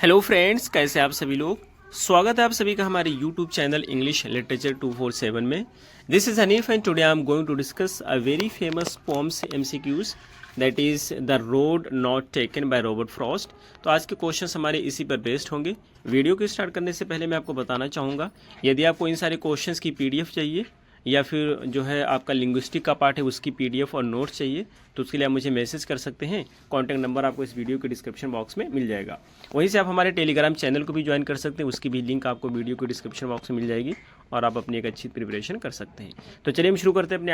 Hello friends, कैसे आप सभी लोग। स्वागत है आप सभी का हमारे यूट्यूब चैनल इंग्लिश लिटरेचर 247 में। This is Hanif and today I am going to discuss a very famous poems MCQs that is the road not taken by Robert Frost. तो आज के क्वेश्चंस हमारे इसी पर बेस्ड होंगे। वीडियो को स्टार्ट करने से पहले मैं आपको बताना चाहूँगा, यदि आपको इन सारे क्वेश्चंस की पीडीएफ चाहिए या फिर जो है आपका लिंग्विस्टिक का पार्ट है उसकी पीडीएफ और नोट्स चाहिए तो उसके लिए आप मुझे मैसेज कर सकते हैं। कॉन्टैक्ट नंबर आपको इस वीडियो के डिस्क्रिप्शन बॉक्स में मिल जाएगा। वहीं से आप हमारे टेलीग्राम चैनल को भी ज्वाइन कर सकते हैं, उसकी भी लिंक आपको वीडियो के डिस्क्रिप्शन बॉक्स में मिल जाएगी और आप अपनी एक अच्छी प्रिपरेशन कर सकते हैं। तो चलिए हम शुरू करते हैं अपने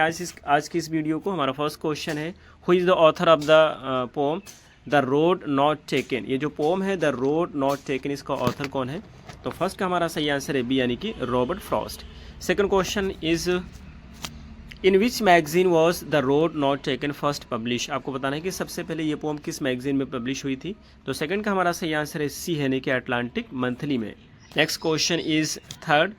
आज की इस वीडियो को। हमारा फर्स्ट क्वेश्चन है, who is the author of the pome the road not taken. ये जो पोम है द रोड नॉट टेकन, इसका ऑथर कौन है? तो फर्स्ट का हमारा सही आंसर है बी, यानी कि Robert Frost. Second question is, in which magazine was the road not taken first publish. आपको बताना है कि सबसे पहले ये पोम किस मैगजीन में पब्लिश हुई थी। तो सेकंड का हमारा सही आंसर है सी, यानी कि अटलांटिक मंथली में। Next question is third,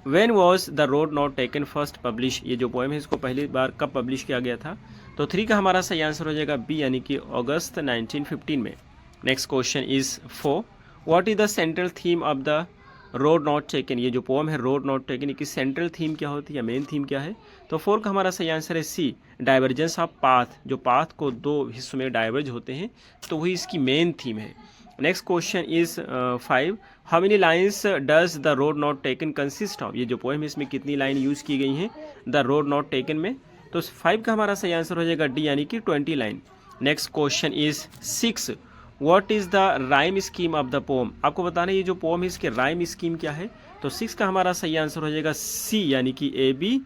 when was the road not taken first publish. ये जो पोएम है इसको पहली बार कब पब्लिश किया गया था? तो थ्री का हमारा सही आंसर हो जाएगा बी, यानी कि अगस्त 1915 में। Next question is four, what is the central theme of the road not taken. ये जो पोम है रोड नॉट टेकन की सेंट्रल थीम क्या होती है या मेन थीम क्या है? तो फोर का हमारा सही आंसर है सी, डाइवर्जेंस ऑफ पाथ। जो पाथ को दो हिस्सों में डाइवर्ज होते हैं तो वही इसकी मेन थीम है। Next question is five, how many lines does the road not taken consist of. ये जो पोएम है इसमें कितनी लाइन यूज की गई हैं द रोड नॉट टेकन में? तो फाइव का हमारा सही आंसर हो जाएगा डी, यानी कि 20 line. Next question is six, what is the rhyme scheme of the pome. आपको बताना है ये जो पोम है इसके राइम स्कीम क्या है। तो सिक्स का हमारा सही आंसर हो जाएगा सी, यानी कि A B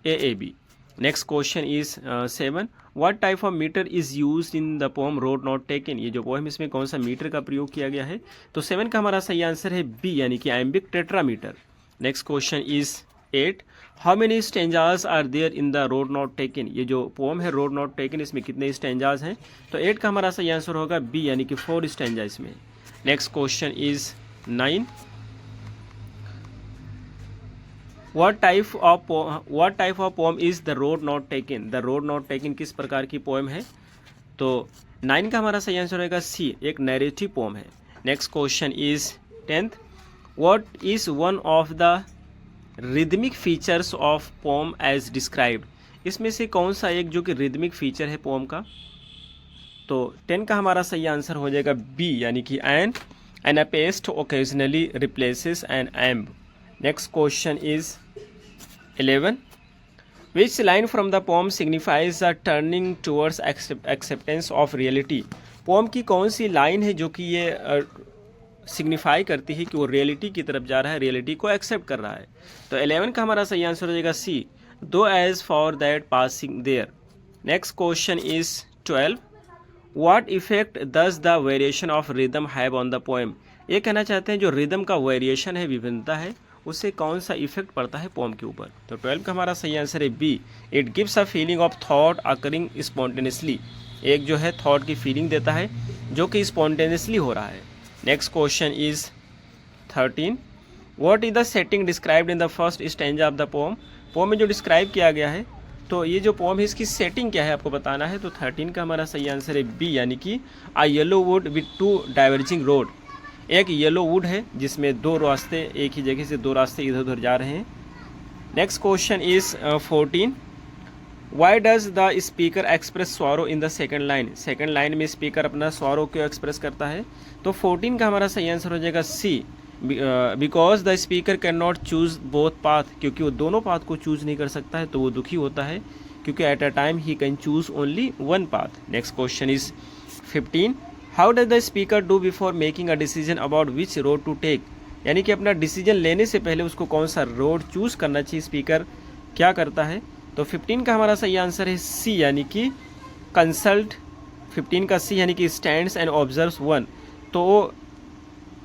A A B. Next question is seven, what type of meter is use in the poem road not taken. ये जो पोम इसमें कौन सा मीटर का प्रयोग किया गया है? तो सेवन का हमारा सही आंसर है बी, यानी कि iambic tetrameter. Next question is eight, how many stanzas are there in the road not taken. ये जो पोम है रोड नॉट टेकन इसमें कितने स्टेंजाज हैं? तो एट का हमारा सही आंसर होगा बी, यानी कि 4 स्टेंजा इसमें। Next question is nine, what type of poem is the road not taken. The road not taken किस प्रकार की पोएम है? तो नाइन का हमारा सही आंसर होगा सी, एक नैरेटिव पोम है। Next question is tenth, what is one of the rhythmic features of poem as described. इसमें से कौन सा एक जो कि रिदमिक फीचर है पोम का? तो 10 का हमारा सही आंसर हो जाएगा बी, यानी कि an anapest occasionally replaces an iamb. Next question is 11, which line from the poem signifies the turning towards acceptance of reality. Poem की कौन सी लाइन है जो कि ये सिग्निफाई करती है कि वो रियलिटी की तरफ जा रहा है, रियलिटी को एक्सेप्ट कर रहा है? तो 11 का हमारा सही आंसर हो जाएगा C, though as for that passing there. Next question is 12, what effect does the variation of rhythm have on the poem. ये कहना चाहते हैं जो रिदम का वेरिएशन है, विभिन्नता है, उससे कौन सा इफेक्ट पड़ता है पोम के ऊपर? तो 12 का हमारा सही आंसर है B, it gives a feeling of thought occurring spontaneously. एक जो है थॉट की फीलिंग देता है जो कि स्पॉन्टेनियसली हो रहा है। Next question is 13, what is the setting described in the first stanza of the poem. Poem में जो डिस्क्राइब किया गया है तो ये जो पोम है इसकी सेटिंग क्या है आपको बताना है। तो 13 का हमारा सही आंसर है बी, यानी कि a yellow wood with 2 diverging road. एक येलो वुड है जिसमें दो रास्ते, एक ही जगह से दो रास्ते इधर उधर जा रहे हैं। Next question is 14, why does the speaker express sorrow in the second line. Second line में स्पीकर अपना सॉरो क्यों एक्सप्रेस करता है? तो 14 का हमारा सही आंसर हो जाएगा c, because the speaker can not choose both path. क्योंकि वो दोनों पाथ को चूज नहीं कर सकता है तो वो दुखी होता है, क्योंकि at a time he can choose only one path. Next question is 15, how does the speaker do before making a decision about which road to take. यानी कि अपना डिसीजन लेने से पहले उसको कौन सा रोड चूज करना चाहिए, स्पीकर क्या करता है? तो 15 का हमारा सही आंसर है सी, यानी कि कंसल्ट। 15 का सी, यानी कि स्टैंड्स एंड ऑब्जर्व्स वन। तो वो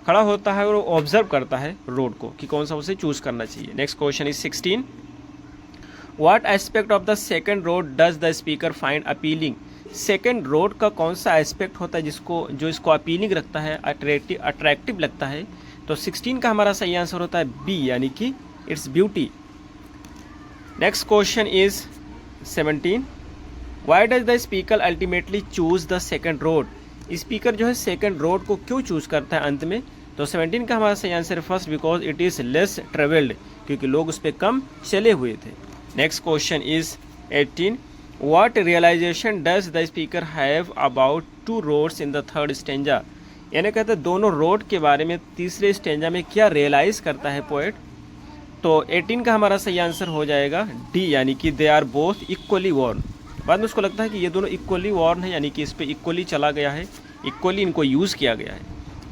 खड़ा होता है और वो ऑब्जर्व करता है रोड को कि कौन सा उसे चूज करना चाहिए। Next question is 16, what aspect of the second road does the speaker find appealing. Second road का कौन सा एस्पेक्ट होता है जो इसको अपीलिंग रखता है, अट्रैक्टिव लगता है? तो 16 का हमारा सही आंसर होता है बी, यानी कि its beauty. Next question is 17, why does the speaker ultimately choose the second road. Speaker जो है सेकंड रोड को क्यों चूज़ करता है अंत में? तो 17 का हमारा सही आंसर है first, because it is less travelled, क्योंकि लोग उस पर कम चले हुए थे। Next question is 18, what realization does the speaker have about two roads in the third stanza? यानी कहते हैं दोनों रोड के बारे में तीसरे स्टेंजा में क्या रियलाइज़ करता है पोएट? तो 18 का हमारा सही आंसर हो जाएगा डी, यानी कि they are both equally worn. बाद में उसको लगता है कि ये दोनों इक्वली वॉर्न है, यानी कि इस पर इक्वली चला गया है, इक्वली इनको यूज़ किया गया है।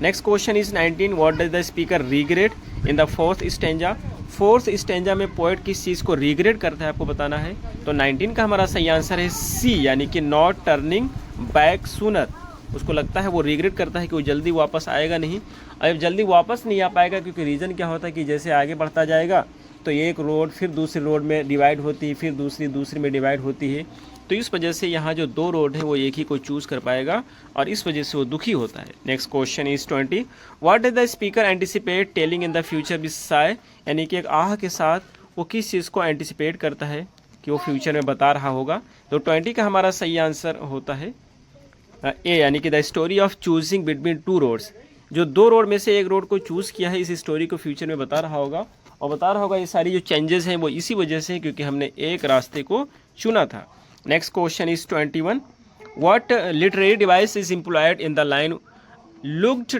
Next question is 19, what does the speaker regret in the fourth stanza? Fourth stanza में पोएट किस चीज़ को रिग्रेट करता है आपको बताना है। तो 19 का हमारा सही आंसर है सी, यानी कि नॉट टर्निंग बैक सूनर। उसको लगता है, वो रिग्रेट करता है कि वो जल्दी वापस आएगा नहीं, और जब जल्दी वापस नहीं आ पाएगा क्योंकि रीज़न क्या होता है कि जैसे आगे बढ़ता जाएगा तो एक रोड फिर दूसरी रोड में डिवाइड होती है, फिर दूसरी में डिवाइड होती है, तो इस वजह से यहाँ जो दो रोड है वो एक ही को चूज़ कर पाएगा और इस वजह से वो दुखी होता है। Next question is 20, what does the speaker anticipate telling in the future with Sai? यानी कि एक आह के साथ वो किस चीज़ को एंटिसिपेट करता है कि वो फ्यूचर में बता रहा होगा। तो 20 का हमारा सही आंसर होता है ए, यानी कि the story of choosing between two roads. जो दो रोड में से एक रोड को चूज़ किया है, इस स्टोरी को फ्यूचर में बता रहा होगा, और बता रहा होगा ये सारी जो चेंजेस हैं वो इसी वजह से क्योंकि हमने एक रास्ते को चुना था। Next question is 21, what literary device is employed in the line looked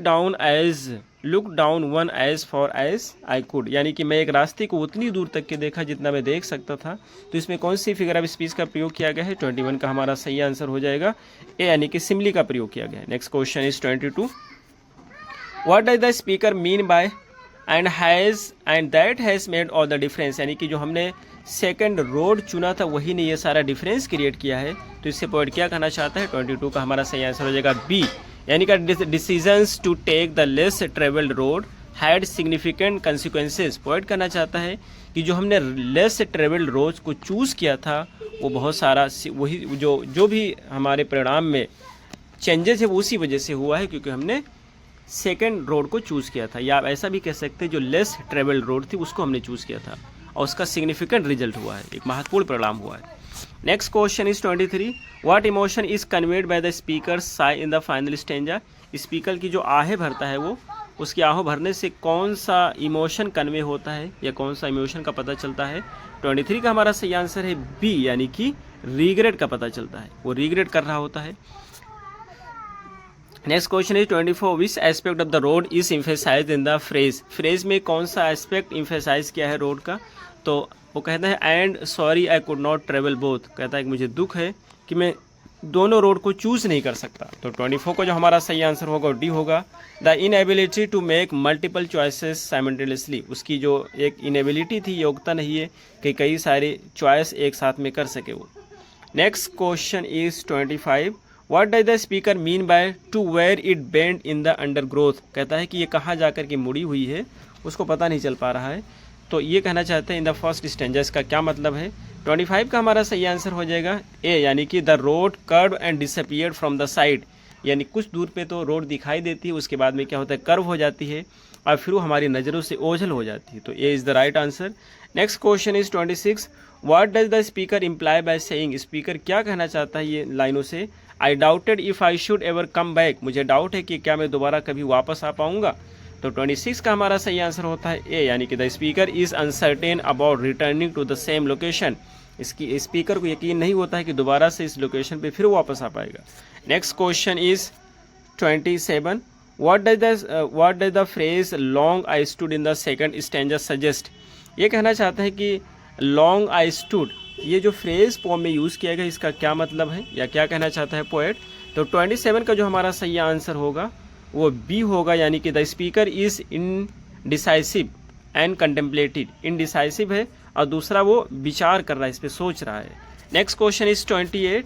down one as far as I could? यानी कि मैं एक रास्ते को उतनी दूर तक के देखा जितना मैं देख सकता था। तो इसमें कौन सी फिगर ऑफ स्पीच का प्रयोग किया गया है? 21 का हमारा सही आंसर हो जाएगा ए, यानी कि सिमली का प्रयोग किया गया है। Next question is 22, what does the speaker mean bye and that has made all the difference? यानी कि जो हमने सेकंड रोड चुना था वही ने ये सारा डिफरेंस क्रिएट किया है। तो इससे पोएट क्या कहना चाहता है? 22 का हमारा सही आंसर हो जाएगा बी, यानी कि decisions to take the less travelled road had significant consequences. Poet कहना चाहता है कि जो हमने लेस ट्रेवल्ड रोड को चूज़ किया था वो बहुत सारा वही जो भी हमारे परिणाम में चेंजेस है वो उसी वजह से हुआ है क्योंकि हमने सेकेंड रोड को चूज़ किया था, या आप ऐसा भी कह सकते हैं जो लेस ट्रेवल्ड रोड थी उसको हमने चूज़ किया था और उसका सिग्निफिकेंट रिजल्ट हुआ है, एक महत्वपूर्ण परिणाम हुआ है। Next question is 23, what emotion is conveyed by the speaker Sai in the final stanza? Speaker की जो आहें भरता है वो, उसकी आहों भरने से कौन सा इमोशन कन्वे होता है या कौन सा इमोशन का पता चलता है? 23 का हमारा सही आंसर है बी, यानी कि रिग्रेट का पता चलता है, वो रिग्रेट कर रहा होता है। Next question is 24, which aspect of the road is emphasise in the phrase? Phrase में कौन सा एस्पेक्ट इम्फेसाइज किया है रोड का? तो वो कहता है and sorry I could not travel both, कहता है कि मुझे दुख है कि मैं दोनों रोड को चूज़ नहीं कर सकता। तो 24 को जो हमारा सही आंसर होगा डी होगा, the inability to make multiple choices simultaneously. उसकी जो एक इनएबिलिटी थी, योग्यता नहीं है कि कई सारे चॉइस एक साथ में कर सके वो। Next question is 25, what does the speaker mean by to where it bent in the undergrowth? कहता है कि ये कहाँ जाकर के मुड़ी हुई है, उसको पता नहीं चल पा रहा है। तो ये कहना चाहते हैं इन द फर्स्ट स्टेंजा, इसका क्या मतलब है? 25 का हमारा सही आंसर हो जाएगा ए, यानी कि the road curve and disappeared from the side. यानी कुछ दूर पे तो रोड दिखाई देती है, उसके बाद में क्या होता है, कर्व हो जाती है और फिर वो हमारी नज़रों से ओझल हो जाती है। तो A is the right answer. Next question is 26, what does the speaker imply by saying? Speaker क्या कहना चाहता है ये लाइनों से? आई doubted if I should ever come back, मुझे डाउट है कि क्या मैं दोबारा कभी वापस आ पाऊँगा। तो 26 का हमारा सही आंसर होता है ए, यानी कि the speaker is uncertain about returning to the same location. इसकी स्पीकर को यकीन नहीं होता है कि दोबारा से इस लोकेशन पे फिर वापस आ पाएगा। Next question is 27, what does the phrase long I stood in the second stanza suggest? ये कहना चाहता है कि लॉन्ग आई स्टूड, ये जो फ्रेज पोम में यूज़ किया गया, इसका क्या मतलब है या क्या कहना चाहता है पोएट? तो 27 का जो हमारा सही आंसर होगा वो बी होगा, यानी कि the speaker is indecisive and contemplated. Indecisive है और दूसरा वो विचार कर रहा है, इस पर सोच रहा है। Next question is 28,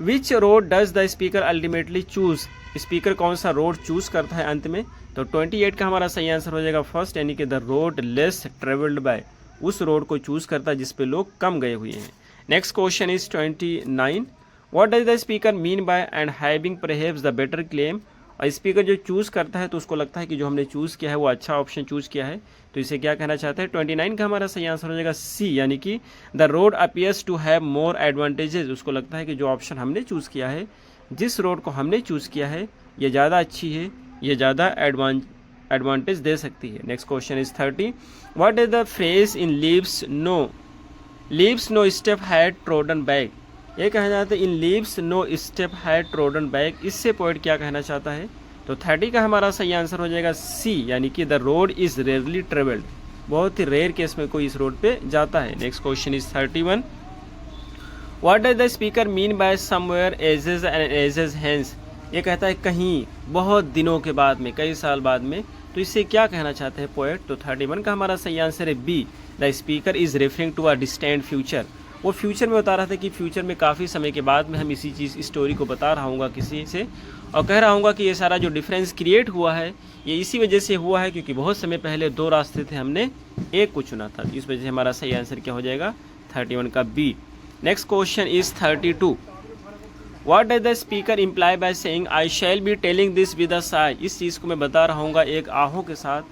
which road does the speaker ultimately choose? Speaker कौन सा रोड चूज़ करता है अंत में? तो 28 का हमारा सही आंसर हो जाएगा फर्स्ट, यानी कि the road less travelled by. उस रोड को चूज़ करता है जिस पे लोग कम गए हुए हैं। Next question is 29, what does the speaker mean bye and having perhaps the better claim? और स्पीकर जो चूज़ करता है तो उसको लगता है कि जो हमने चूज़ किया है वो अच्छा ऑप्शन चूज़ किया है, तो इसे क्या कहना चाहता है? 29 का हमारा सही आंसर हो जाएगा सी, यानी कि the road appears to have more advantages. उसको लगता है कि जो ऑप्शन हमने चूज़ किया है, जिस रोड को हमने चूज़ किया है ये ज़्यादा अच्छी है, ये ज़्यादा एडवांटेज दे सकती है। Next question is 30, what is the phrase in leaves no step had trodden back. ये कहना चाहते हैं in leaves no step had trodden back, इससे पोएट क्या कहना चाहता है। तो 30 का हमारा सही आंसर हो जाएगा सी, यानी कि the road is rarely travelled, बहुत ही रेयर केस में कोई इस रोड पे जाता है। Next question is 31, what does the speaker mean by somewhere ages and ages hence. ये कहता है कहीं, बहुत दिनों के बाद में, कई साल बाद में, तो इससे क्या कहना चाहते हैं पोएट। तो 31 का हमारा सही आंसर है B, the speaker is referring to a distant future. वो फ्यूचर में बता रहा था कि फ्यूचर में काफ़ी समय के बाद में हम इसी चीज़ स्टोरी को बता रहा हूँ किसी से, और कह रहा हूँ कि ये सारा जो डिफरेंस क्रिएट हुआ है ये इसी वजह से हुआ है क्योंकि बहुत समय पहले दो रास्ते थे, हमने एक को चुना था। इस वजह से हमारा सही आंसर क्या हो जाएगा 31 का B. Next question is 32, what does the speaker imply by saying I shall be telling this with a sigh. इस चीज़ को मैं बता रहा हूँ एक आहों के साथ,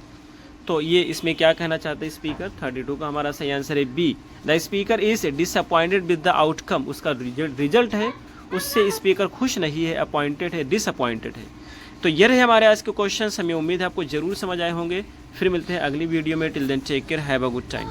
तो ये इसमें क्या कहना चाहते हैं स्पीकर। 32 का हमारा सही आंसर है B, the speaker is disappointed with the outcome. उसका रिजल्ट है उससे स्पीकर खुश नहीं है, अपॉइंटेड है, डिसअपॉइंटेड है। तो ये रहे हमारे आज के क्वेश्चन, हमें उम्मीद है आपको जरूर समझ आए होंगे। फिर मिलते हैं अगली वीडियो में, till then take care, have a good time.